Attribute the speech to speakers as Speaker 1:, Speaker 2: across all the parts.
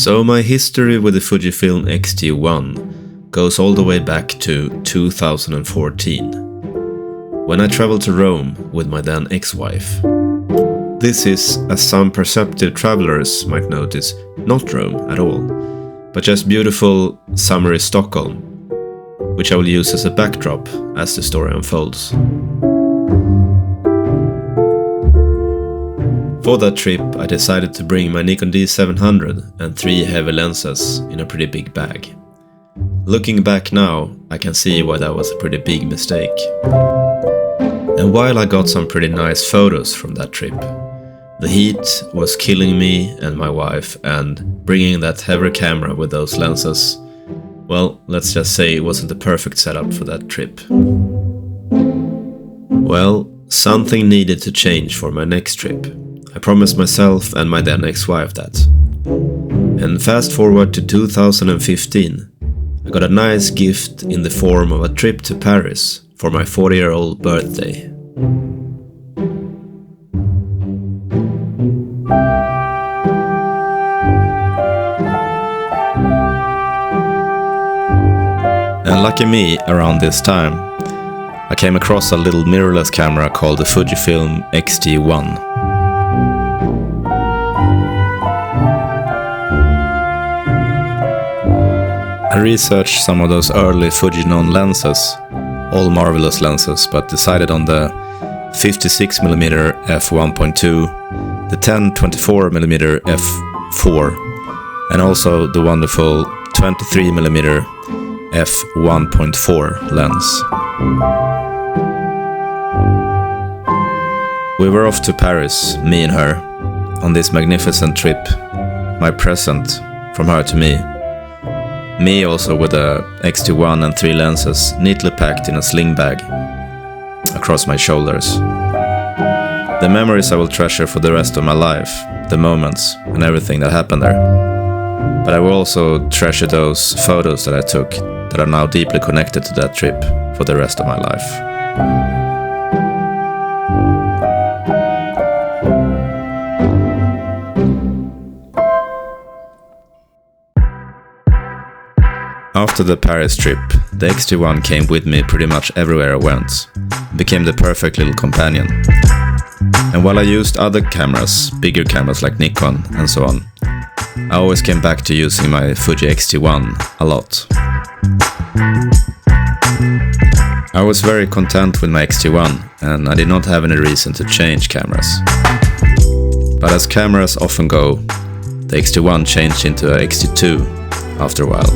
Speaker 1: So my history with the Fujifilm X-T1 goes all the way back to 2014, when I traveled to Rome with my then ex-wife. This is, as some perceptive travelers might notice, not Rome at all, but just beautiful, summery Stockholm, which I will use as a backdrop as the story unfolds. For that trip, I decided to bring my Nikon D700 and 3 heavy lenses in a pretty big bag. Looking back now, I can see why that was a pretty big mistake. And while I got some pretty nice photos from that trip, the heat was killing me and my wife, and bringing that heavy camera with those lenses, well, let's just say it wasn't the perfect setup for that trip. Well, something needed to change for my next trip. I promised myself and my then ex-wife that. And fast forward to 2015, I got a nice gift in the form of a trip to Paris for my 40-year-old birthday. And lucky me, around this time, I came across a little mirrorless camera called the Fujifilm X-T1. I researched some of those early Fujinon lenses, all marvelous lenses, but decided on the 56mm f1.2, the 10-24mm f4, and also the wonderful 23mm f1.4 lens. We were off to Paris, me and her, on this magnificent trip, my present from her to me. Me also with a X-T1 and 3 lenses neatly packed in a sling bag across my shoulders. The memories I will treasure for the rest of my life, the moments and everything that happened there. But I will also treasure those photos that I took that are now deeply connected to that trip for the rest of my life. After the Paris trip, the X-T1 came with me pretty much everywhere I went. It became the perfect little companion. And while I used other cameras, bigger cameras like Nikon and so on, I always came back to using my Fuji X-T1 a lot. I was very content with my X-T1 and I did not have any reason to change cameras. But as cameras often go, the X-T1 changed into a X-T2 after a while.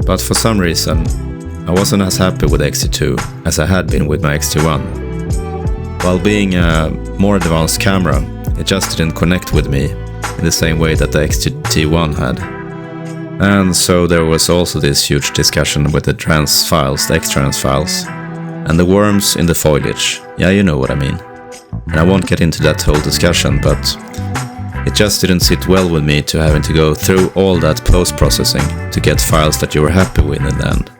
Speaker 1: But for some reason, I wasn't as happy with X-T2 as I had been with my X-T1. While being a more advanced camera, it just didn't connect with me in the same way that the X-T1 had. And so there was also this huge discussion with the trans files, the X-trans files, and the worms in the foliage. Yeah, you know what I mean. And I won't get into that whole discussion, but it just didn't sit well with me to having to go through all that post-processing to get files that you were happy with in the end.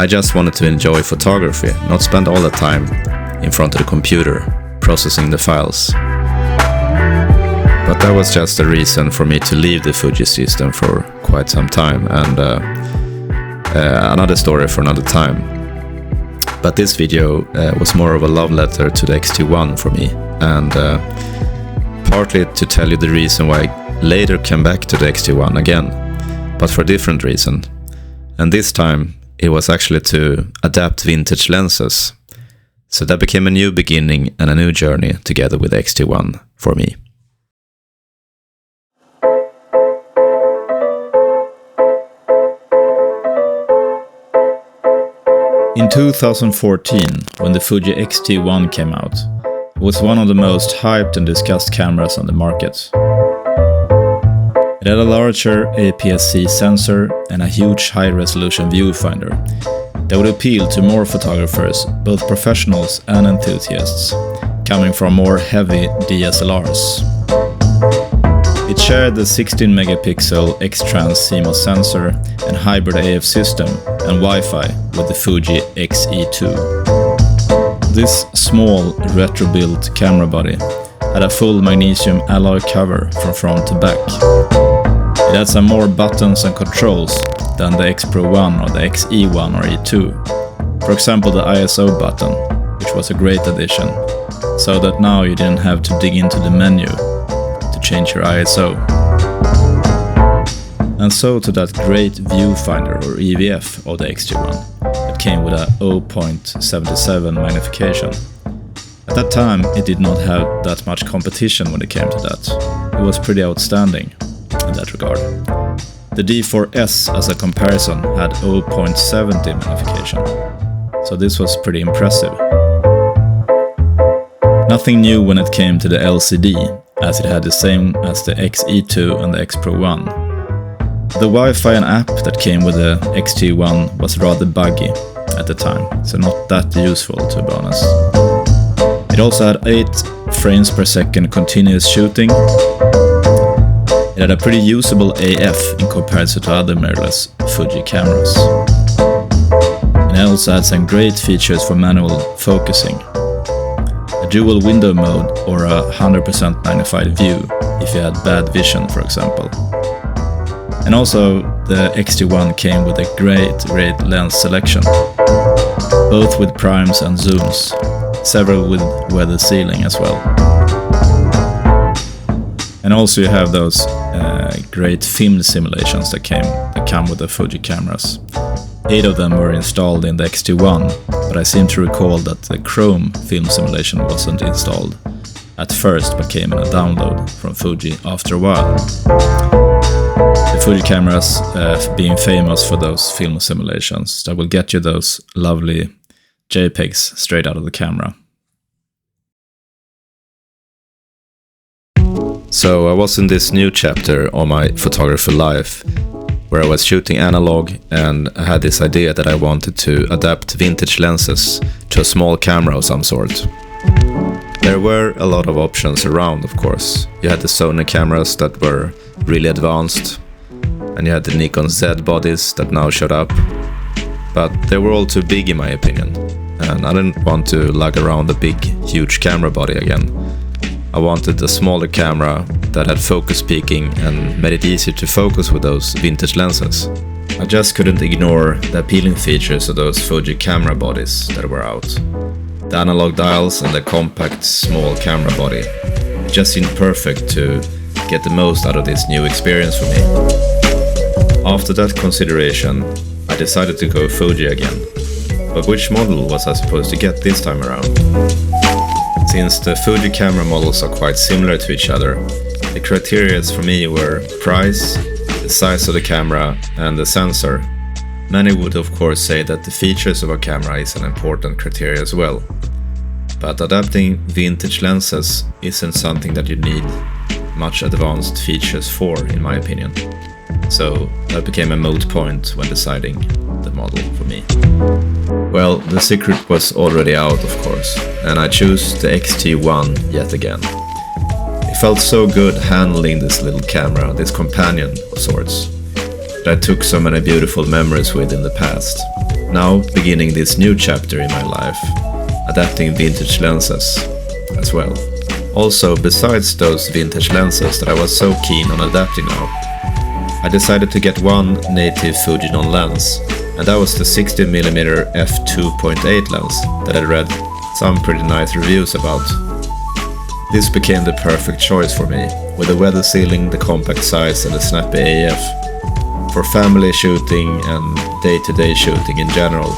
Speaker 1: I just wanted to enjoy photography, not spend all the time in front of the computer processing the files. But that was just a reason for me to leave the Fuji system for quite some time, and another story for another time. But this video was more of a love letter to the X-T1 for me, and partly to tell you the reason why I later came back to the X-T1 again, but for a different reason. And this time it was actually to adapt vintage lenses. So that became a new beginning and a new journey together with the X-T1 for me. In 2014, when the Fuji X-T1 came out, it was one of the most hyped and discussed cameras on the market. It had a larger APS-C sensor and a huge high-resolution viewfinder that would appeal to more photographers, both professionals and enthusiasts, coming from more heavy DSLRs. It shared the 16-megapixel X-Trans CMOS sensor and hybrid AF system and Wi-Fi with the Fuji X-E2. This small retro-built camera body
Speaker 2: had a full magnesium alloy cover from front to back. It had some more buttons and controls than the X Pro 1 or the XE1 or E2. For example, the ISO button, which was a great addition, so that now you didn't have to dig into the menu to change your ISO. And so to that great viewfinder or EVF of the X-T1 that came with a 0.77 magnification. At that time it did not have that much competition when it came to that. It was pretty outstanding in that regard. The D4S as a comparison had 0.70 magnification, so this was pretty impressive. Nothing new when it came to the LCD, as it had the same as the XE2 and the X Pro 1. The Wi-Fi and app that came with the X-T1 was rather buggy at the time, so not that useful to be honest. It also had 8 frames per second continuous shooting. It had a pretty usable AF in comparison to other mirrorless Fuji cameras. And it also had some great features for manual focusing. A dual window mode or a 100% magnified view if you had bad vision, for example. And also the X-T1 came with a great lens selection, both with primes and zooms, several with weather sealing as well. And also you have those great film simulations that come with the Fuji cameras. 8 of them were installed in the X-T1, but I seem to recall that the Chrome film simulation wasn't installed at first but came in a download from Fuji after a while. The Fuji cameras being famous for those film simulations that will get you those lovely JPEGs straight out of the camera.
Speaker 1: So I was in this new chapter on my photography life, where I was shooting analog, and I had this idea that I wanted to adapt vintage lenses to a small camera of some sort. There were a lot of options around, of course. You had the Sony cameras that were really advanced, and you had the Nikon Z bodies that now showed up. But they were all too big in my opinion, and I didn't want to lug around a big, huge camera body again. I wanted a smaller camera that had focus peaking and made it easier to focus with those vintage lenses. I just couldn't ignore the appealing features of those Fuji camera bodies that were out. The analog dials and the compact small camera body. It just seemed perfect to get the most out of this new experience for me. After that consideration, I decided to go Fuji again. But which model was I supposed to get this time around? Since the Fuji camera models are quite similar to each other, the criteria for me were price, the size of the camera, and the sensor. Many would of course say that the features of a camera is an important criteria as well. But adapting vintage lenses isn't something that you need much advanced features for, in my opinion. So that became a moot point when deciding the model for me. Well, the secret was already out, of course, and I chose the X-T1 yet again. It felt so good handling this little camera, this companion of sorts, that I took so many beautiful memories with in the past. Now beginning this new chapter in my life, adapting vintage lenses as well. Also, besides those vintage lenses that I was so keen on adapting now, I decided to get one native Fujinon lens, and that was the 60mm f2.8 lens that I read some pretty nice reviews about. This became the perfect choice for me, with the weather sealing, the compact size and the snappy AF. For family shooting and day-to-day shooting in general,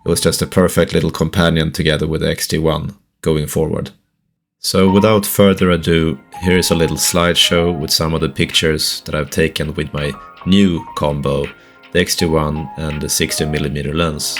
Speaker 1: it was just a perfect little companion together with the X-T1 going forward. So without further ado, here is a little slideshow with some of the pictures that I've taken with my new combo, the X-T1 and the 60mm lens.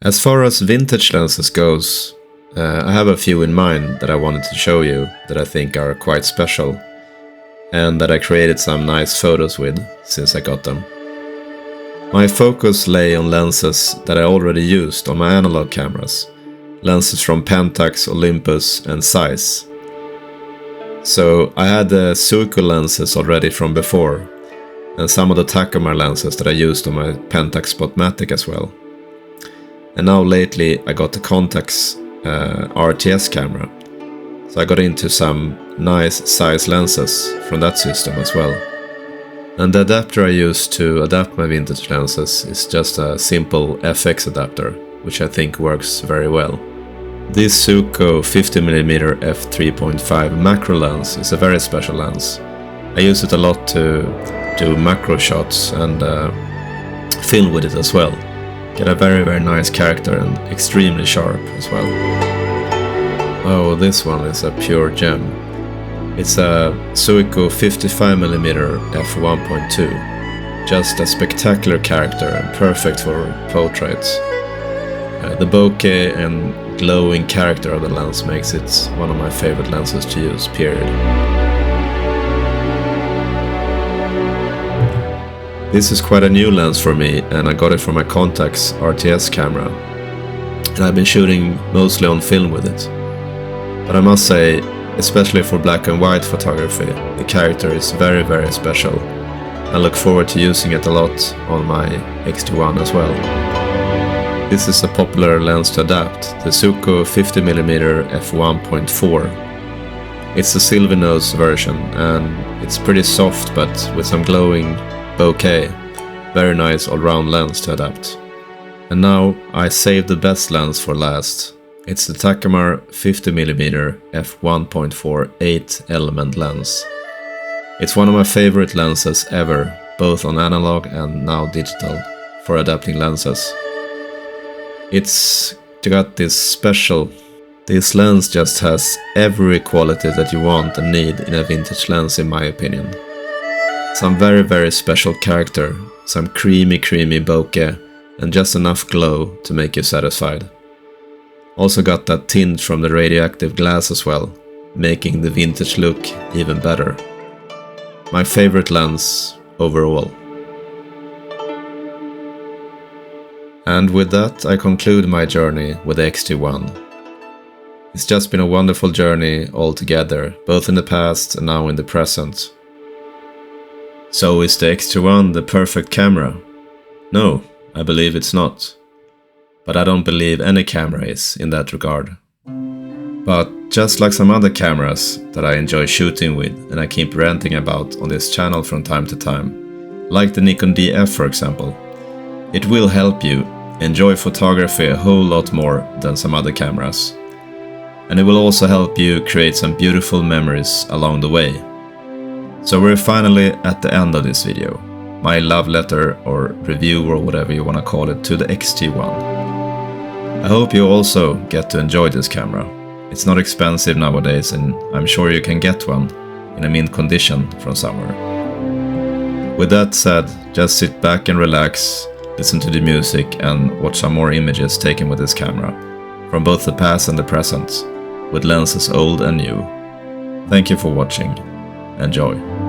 Speaker 1: As far as vintage lenses goes, I have a few in mind that I wanted to show you that I think are quite special, and that I created some nice photos with since I got them. My focus lay on lenses that I already used on my analog cameras, lenses from Pentax, Olympus and Zeiss. So I had the Suico lenses already from before, and some of the Takumar lenses that I used on my Pentax Spotmatic as well. And now lately I got the Contax RTS camera, so I got into some nice Zeiss lenses from that system as well. And the adapter I use to adapt my vintage lenses is just a simple FX adapter, which I think works very well. This Suico 50mm f3.5 macro lens is a very special lens. I use it a lot to do macro shots and film with it as well. Get a very nice character and extremely sharp as well. Oh, this one is a pure gem. It's a Suico 55mm f1.2. Just a spectacular character and perfect for portraits. The bokeh and glowing character of the lens makes it one of my favorite lenses to use, period. This is quite a new lens for me, and I got it from my Contax RTS camera. And I've been shooting mostly on film with it. But I must say, especially for black and white photography, the character is very special. I look forward to using it a lot on my X-T1 as well. This is a popular lens to adapt, the Suico 50mm f1.4. It's the silver nose version, and it's pretty soft but with some glowing bokeh. Very nice all-round lens to adapt. And now I saved the best lens for last. It's the Takumar 50mm f1.4 8-element lens. It's one of my favorite lenses ever, both on analog and now digital, for adapting lenses. It's got this special. This lens just has every quality that you want and need in a vintage lens, in my opinion. Some very special character, some creamy bokeh, and just enough glow to make you satisfied. Also got that tinge from the radioactive glass as well, making the vintage look even better. My favorite lens overall. And with that I conclude my journey with the X-T1. It's just been a wonderful journey altogether, both in the past and now in the present. So is the X-T1 the perfect camera? No, I believe it's not. But I don't believe any camera is in that regard. But just like some other cameras that I enjoy shooting with and I keep ranting about on this channel from time to time, like the Nikon DF for example, it will help you enjoy photography a whole lot more than some other cameras. And it will also help you create some beautiful memories along the way. So we're finally at the end of this video. My love letter or review or whatever you want to call it to the X-T1. I hope you also get to enjoy this camera. It's not expensive nowadays and I'm sure you can get one in a mint condition from somewhere. With that said, just sit back and relax, listen to the music and watch some more images taken with this camera, from both the past and the present, with lenses old and new. Thank you for watching. Enjoy.